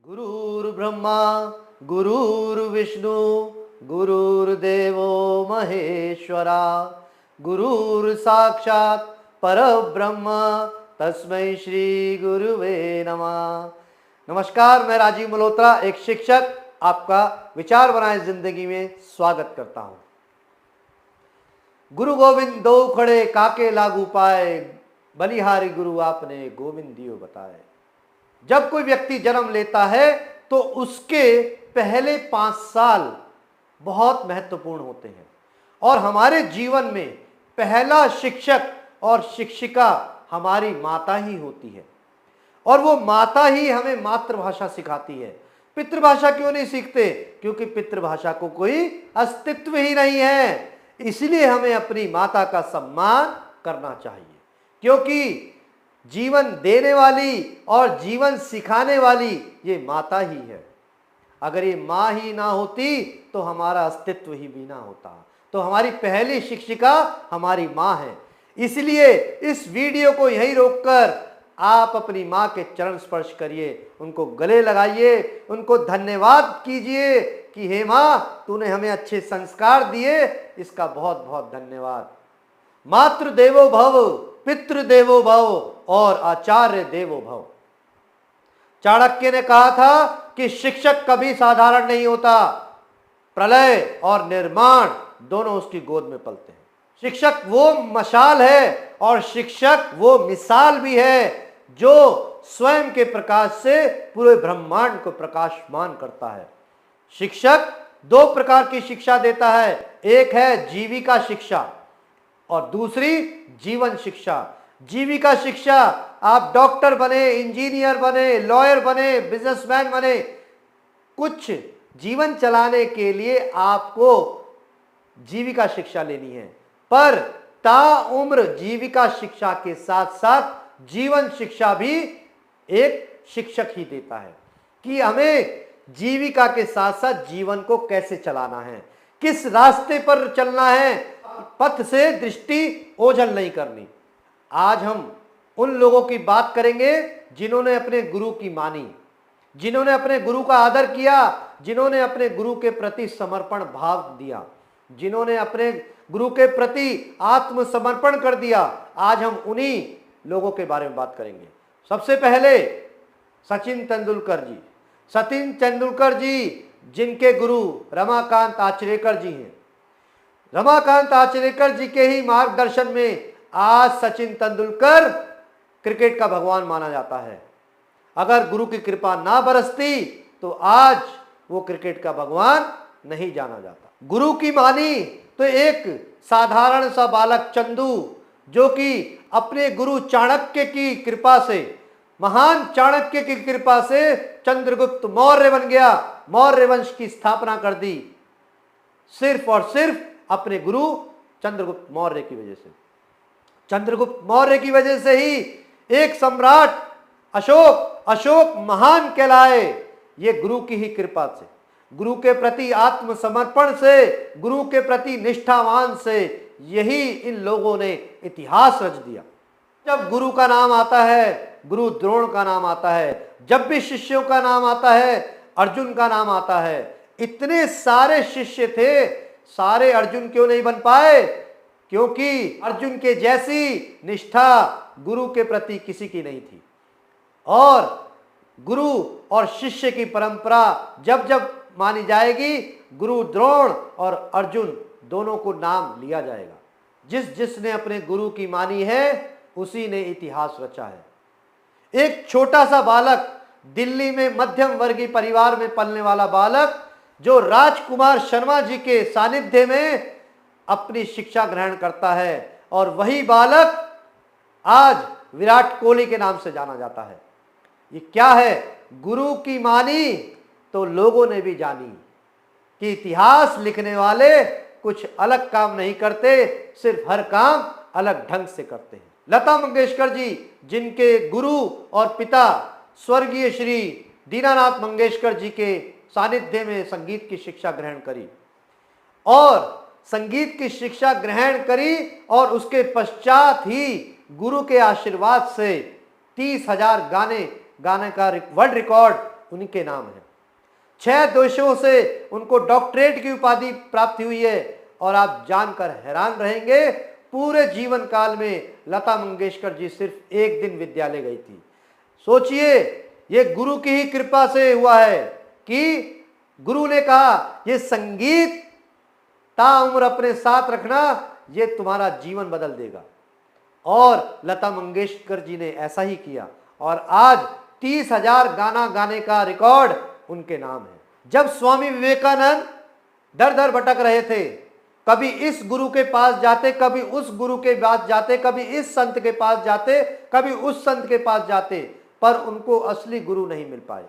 गुरुर्ब्रह्मा गुरुर्विष्णु गुरुर्देवो महेश्वरा गुरुर्साक्षात् परब्रह्म तस्मै श्री गुरुवे नमः। नमस्कार, मैं राजीव मल्होत्रा, एक शिक्षक, आपका विचार बनाए जिंदगी में स्वागत करता हूं। गुरु गोविंद दो खड़े काके लागू पाए, बलिहारी गुरु आपने गोविंद दियो बताए। जब कोई व्यक्ति जन्म लेता है तो उसके पहले 5 साल बहुत महत्वपूर्ण होते हैं और हमारे जीवन में पहला शिक्षक और शिक्षिका हमारी माता ही होती है और वो माता ही हमें मातृभाषा सिखाती है। पितृभाषा क्यों नहीं सीखते? क्योंकि पितृभाषा को कोई अस्तित्व ही नहीं है। इसलिए हमें अपनी माता का सम्मान करना चाहिए, क्योंकि जीवन देने वाली और जीवन सिखाने वाली ये माता ही है। अगर ये माँ ही ना होती तो हमारा अस्तित्व ही भी ना होता। तो हमारी पहली शिक्षिका हमारी माँ है। इसलिए इस वीडियो को यहीं रोककर आप अपनी माँ के चरण स्पर्श करिए, उनको गले लगाइए, उनको धन्यवाद कीजिए कि हे माँ, तूने हमें अच्छे संस्कार दिए, इसका बहुत बहुत धन्यवाद। मातृ देवो भव, पितृ देवो भव और आचार्य देवो भव। चाणक्य ने कहा था कि शिक्षक कभी साधारण नहीं होता, प्रलय और निर्माण दोनों उसकी गोद में पलते हैं। शिक्षक वो मशाल है और शिक्षक वो मिसाल भी है जो स्वयं के प्रकाश से पूरे ब्रह्मांड को प्रकाशमान करता है। शिक्षक 2 प्रकार की शिक्षा देता है, एक है जीविका शिक्षा और दूसरी जीवन शिक्षा। जीविका शिक्षा, आप डॉक्टर बने, इंजीनियर बने, लॉयर बने, बिजनेसमैन बने, कुछ जीवन चलाने के लिए आपको जीविका शिक्षा लेनी है, पर ताउम्र जीविका शिक्षा के साथ साथ जीवन शिक्षा भी एक शिक्षक ही देता है कि हमें जीविका के साथ साथ जीवन को कैसे चलाना है, किस रास्ते पर चलना है, पथ से दृष्टि ओझल नहीं करनी। आज हम उन लोगों की बात करेंगे जिन्होंने अपने गुरु की मानी, जिन्होंने अपने गुरु का आदर किया, जिन्होंने अपने गुरु के प्रति समर्पण भाव दिया, जिन्होंने अपने गुरु के प्रति आत्मसमर्पण कर दिया। आज हम उन्हीं लोगों के बारे में बात करेंगे। सबसे पहले सचिन तेंदुलकर जी। सचिन तेंदुलकर जी जिनके गुरु रमाकांत आचरेकर जी हैं। रमाकांत आचरेकर जी के ही मार्गदर्शन में आज सचिन तेंदुलकर क्रिकेट का भगवान माना जाता है। अगर गुरु की कृपा ना बरसती तो आज वो क्रिकेट का भगवान नहीं जाना जाता। गुरु की मानी तो एक साधारण सा बालक चंदू, जो कि अपने गुरु चाणक्य की कृपा से, महान चाणक्य की कृपा से चंद्रगुप्त मौर्य बन गया, मौर्य वंश की स्थापना कर दी, सिर्फ और सिर्फ अपने गुरु चंद्रगुप्त मौर्य की वजह से। चंद्रगुप्त मौर्य की वजह से ही एक सम्राट अशोक महान कहलाए। ये गुरु की ही कृपा से, गुरु के प्रति आत्मसमर्पण से, गुरु के प्रति निष्ठावान से यही इन लोगों ने इतिहास रच दिया। जब गुरु का नाम आता है, गुरु द्रोण का नाम आता है, जब भी शिष्यों का नाम आता है, अर्जुन का नाम आता है। इतने सारे शिष्य थे, सारे अर्जुन क्यों नहीं बन पाए? क्योंकि अर्जुन के जैसी निष्ठा गुरु के प्रति किसी की नहीं थी। और गुरु और शिष्य की परंपरा जब जब मानी जाएगी, गुरु द्रोण और अर्जुन दोनों को नाम लिया जाएगा। जिसने अपने गुरु की मानी है उसी ने इतिहास रचा है। एक छोटा सा बालक, दिल्ली में मध्यम वर्गीय परिवार में पलने वाला बालक, जो राजकुमार शर्मा जी के सानिध्य में अपनी शिक्षा ग्रहण करता है, और वही बालक आज विराट कोहली के नाम से जाना जाता है। ये क्या है? गुरु की मानी तो लोगों ने भी जानी कि इतिहास लिखने वाले कुछ अलग काम नहीं करते, सिर्फ हर काम अलग ढंग से करते हैं। लता मंगेशकर जी जिनके गुरु और पिता स्वर्गीय श्री दीनानाथ मंगेशकर जी के सानिध्य में संगीत की शिक्षा ग्रहण करी, और संगीत की शिक्षा ग्रहण करी और उसके पश्चात ही गुरु के आशीर्वाद से 30,000 गाने का वर्ल्ड रिकॉर्ड उनके नाम है। 6 देशों से उनको डॉक्टरेट की उपाधि प्राप्त हुई है। और आप जानकर हैरान रहेंगे, पूरे जीवन काल में लता मंगेशकर जी सिर्फ एक दिन विद्यालय गई थी। सोचिए, ये गुरु की ही कृपा से हुआ है कि गुरु ने कहा ये संगीत ताउम्र अपने साथ रखना, ये तुम्हारा जीवन बदल देगा। और लता मंगेशकर जी ने ऐसा ही किया और आज 30,000 गाना गाने का रिकॉर्ड उनके नाम है। जब स्वामी विवेकानंद दर दर भटक रहे थे, कभी इस गुरु के पास जाते, कभी उस गुरु के पास जाते, कभी इस संत के पास जाते, कभी उस संत के पास जाते, पर उनको असली गुरु नहीं मिल पाए।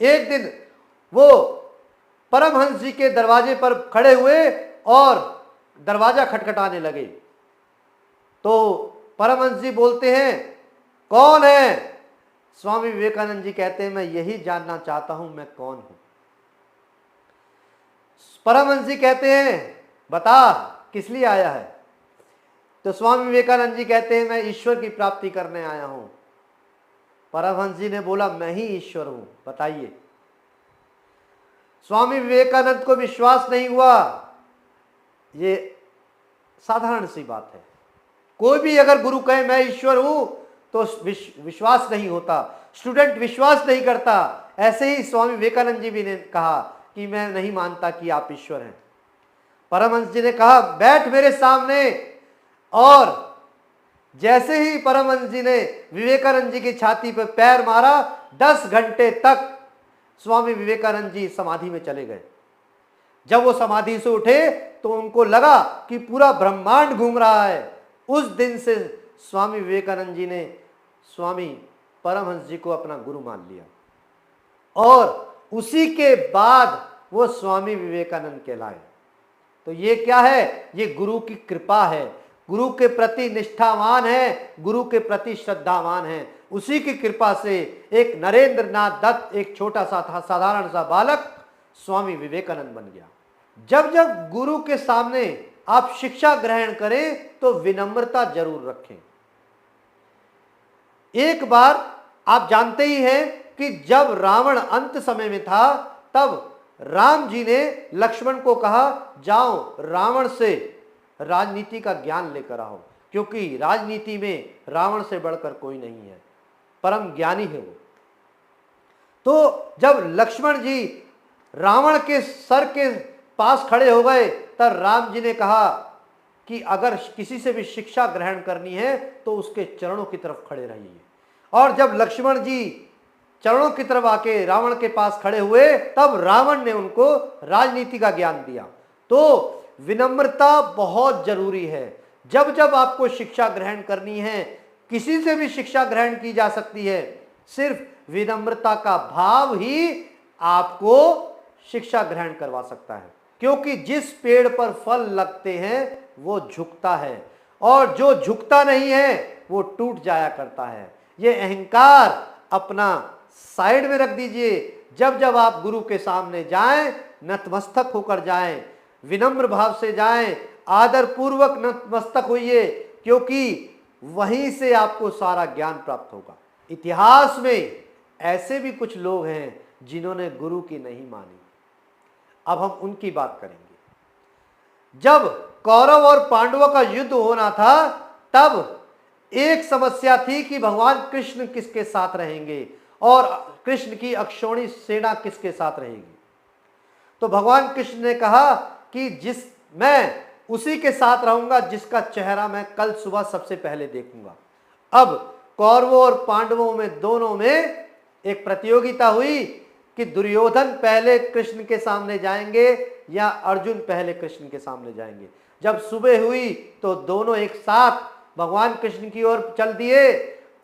एक दिन वो परमहंस जी के दरवाजे पर खड़े हुए और दरवाजा खटखटाने लगे। तो परमहंस जी बोलते हैं, कौन है? स्वामी विवेकानंद जी कहते हैं, मैं यही जानना चाहता हूं मैं कौन हूं। परमहंस जी कहते हैं, बता किस लिए आया है? तो स्वामी विवेकानंद जी कहते हैं, मैं ईश्वर की प्राप्ति करने आया हूं। परमहंस जी ने बोला, मैं ही ईश्वर हूं, बताइए। स्वामी विवेकानंद को विश्वास नहीं हुआ। ये साधारण सी बात है, कोई भी अगर गुरु कहे मैं ईश्वर हूं तो विश्वास नहीं होता, स्टूडेंट विश्वास नहीं करता। ऐसे ही स्वामी विवेकानंद जी भी ने कहा कि मैं नहीं मानता कि आप ईश्वर हैं। परमहंस जी ने कहा, बैठ मेरे सामने। और जैसे ही परमहंस जी ने विवेकानंद जी की छाती पर पैर मारा, 10 घंटे तक स्वामी विवेकानंद जी समाधि में चले गए। जब वो समाधि से उठे तो उनको लगा कि पूरा ब्रह्मांड घूम रहा है। उस दिन से स्वामी विवेकानंद जी ने स्वामी परमहंस जी को अपना गुरु मान लिया और उसी के बाद वो स्वामी विवेकानंद कहलाए। तो ये क्या है? ये गुरु की कृपा है, गुरु के प्रति निष्ठावान है, गुरु के प्रति श्रद्धावान है। उसी की कृपा से एक नरेंद्र नाथ दत्त, एक छोटा सा था साधारण सा बालक, स्वामी विवेकानंद बन गया। जब जब गुरु के सामने आप शिक्षा ग्रहण करें तो विनम्रता जरूर रखें। एक बार आप जानते ही हैं कि जब रावण अंत समय में था, तब राम जी ने लक्ष्मण को कहा, जाओ रावण से राजनीति का ज्ञान लेकर आओ, क्योंकि राजनीति में रावण से बढ़कर कोई नहीं है, परम ज्ञानी है वो। तो जब लक्ष्मण जी रावण के सर के पास खड़े हो गए, तब राम जी ने कहा कि अगर किसी से भी शिक्षा ग्रहण करनी है तो उसके चरणों की तरफ खड़े रहिए। और जब लक्ष्मण जी चरणों की तरफ आके रावण के पास खड़े हुए, तब रावण ने उनको राजनीति का ज्ञान दिया। तो विनम्रता बहुत जरूरी है। जब जब आपको शिक्षा ग्रहण करनी है, किसी से भी शिक्षा ग्रहण की जा सकती है, सिर्फ विनम्रता का भाव ही आपको शिक्षा ग्रहण करवा सकता है। क्योंकि जिस पेड़ पर फल लगते हैं वो झुकता है, और जो झुकता नहीं है वो टूट जाया करता है। ये अहंकार अपना साइड में रख दीजिए। जब जब आप गुरु के सामने जाएं, नतमस्तक होकर जाएं, विनम्र भाव से जाएं, आदर पूर्वक नतमस्तक होइए, क्योंकि वहीं से आपको सारा ज्ञान प्राप्त होगा। इतिहास में ऐसे भी कुछ लोग हैं जिन्होंने गुरु की नहीं मानी। अब हम उनकी बात करेंगे। जब कौरव और पांडवों का युद्ध होना था, तब एक समस्या थी कि भगवान कृष्ण किसके साथ रहेंगे और कृष्ण की अक्षौणी सेना किसके साथ रहेगी। तो भगवान कृष्ण ने कहा कि मैं उसी के साथ रहूंगा जिसका चेहरा मैं कल सुबह सबसे पहले देखूंगा। अब कौरवों और पांडवों में दोनों में एक प्रतियोगिता हुई कि दुर्योधन पहले कृष्ण के सामने जाएंगे या अर्जुन पहले कृष्ण के सामने जाएंगे। जब सुबह हुई तो दोनों एक साथ भगवान कृष्ण की ओर चल दिए,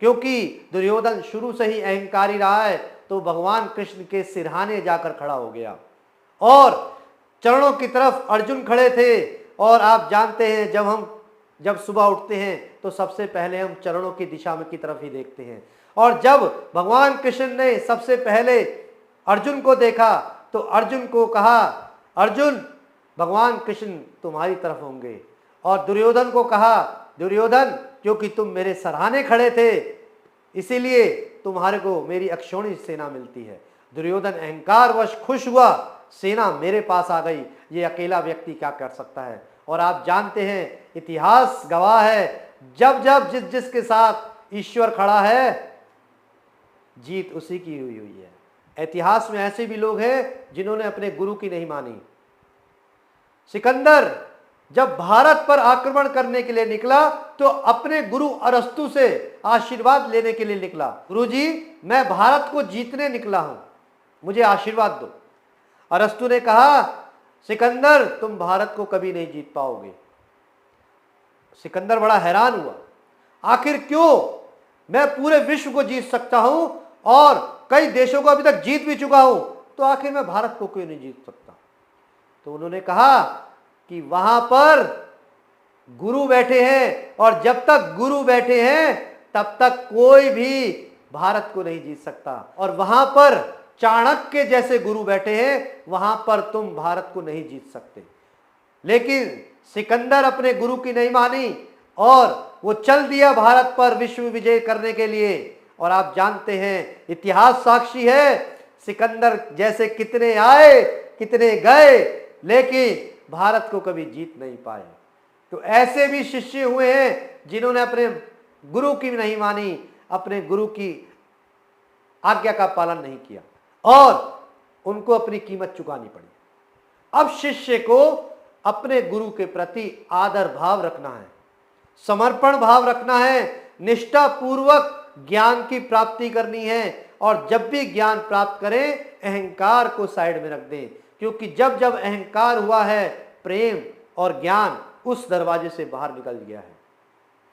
क्योंकि दुर्योधन शुरू से ही अहंकारी रहा है। तो भगवान कृष्ण के सिरहाने जाकर खड़ा हो गया और चरणों की तरफ अर्जुन खड़े थे। और आप जानते हैं, जब सुबह उठते हैं तो सबसे पहले हम चरणों की दिशा में की तरफ ही देखते हैं। और जब भगवान कृष्ण ने सबसे पहले अर्जुन को देखा तो अर्जुन को कहा, अर्जुन भगवान कृष्ण तुम्हारी तरफ होंगे। और दुर्योधन को कहा, दुर्योधन क्योंकि तुम मेरे सराहने खड़े थे इसीलिए तुम्हारे को मेरी अक्षौणी सेना मिलती है। दुर्योधन अहंकारवश खुश हुआ, सेना मेरे पास आ गई, ये अकेला व्यक्ति क्या कर सकता है। और आप जानते हैं, इतिहास गवाह है, जब जब जिसके साथ ईश्वर खड़ा है, जीत उसी की हुई है। इतिहास में ऐसे भी लोग हैं जिन्होंने अपने गुरु की नहीं मानी। सिकंदर जब भारत पर आक्रमण करने के लिए निकला तो अपने गुरु अरस्तु से आशीर्वाद लेने के लिए निकला। गुरुजी, मैं भारत को जीतने निकला हूं, मुझे आशीर्वाद दो। अरस्तु ने कहा, सिकंदर तुम भारत को कभी नहीं जीत पाओगे। सिकंदर बड़ा हैरान हुआ, आखिर क्यों? मैं पूरे विश्व को जीत सकता हूं और कई देशों को अभी तक जीत भी चुका हूं, तो आखिर मैं भारत को क्यों नहीं जीत सकता? तो उन्होंने कहा कि वहां पर गुरु बैठे हैं और जब तक गुरु बैठे हैं तब तक कोई भी भारत को नहीं जीत सकता, और वहां पर चाणक्य जैसे गुरु बैठे हैं, वहां पर तुम भारत को नहीं जीत सकते। लेकिन सिकंदर अपने गुरु की नहीं मानी और वो चल दिया भारत पर विश्व विजय करने के लिए। और आप जानते हैं, इतिहास साक्षी है, सिकंदर जैसे कितने आए कितने गए, लेकिन भारत को कभी जीत नहीं पाए। तो ऐसे भी शिष्य हुए हैं जिन्होंने अपने गुरु की नहीं मानी, अपने गुरु की आज्ञा का पालन नहीं किया और उनको अपनी कीमत चुकानी पड़ी। अब शिष्य को अपने गुरु के प्रति आदर भाव रखना है, समर्पण भाव रखना है, निष्ठा पूर्वक ज्ञान की प्राप्ति करनी है, और जब भी ज्ञान प्राप्त करें अहंकार को साइड में रख दें, क्योंकि जब जब अहंकार हुआ है, प्रेम और ज्ञान उस दरवाजे से बाहर निकल गया है।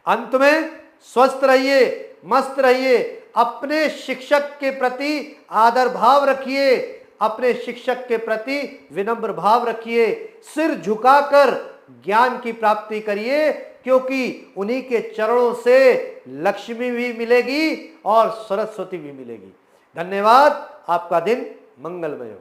अंत में स्वस्थ रहिए, मस्त रहिए, अपने शिक्षक के प्रति आदर भाव रखिए, अपने शिक्षक के प्रति विनम्र भाव रखिए, सिर झुकाकर ज्ञान की प्राप्ति करिए, क्योंकि उन्हीं के चरणों से लक्ष्मी भी मिलेगी और सरस्वती भी मिलेगी। धन्यवाद, आपका दिन मंगलमय हो।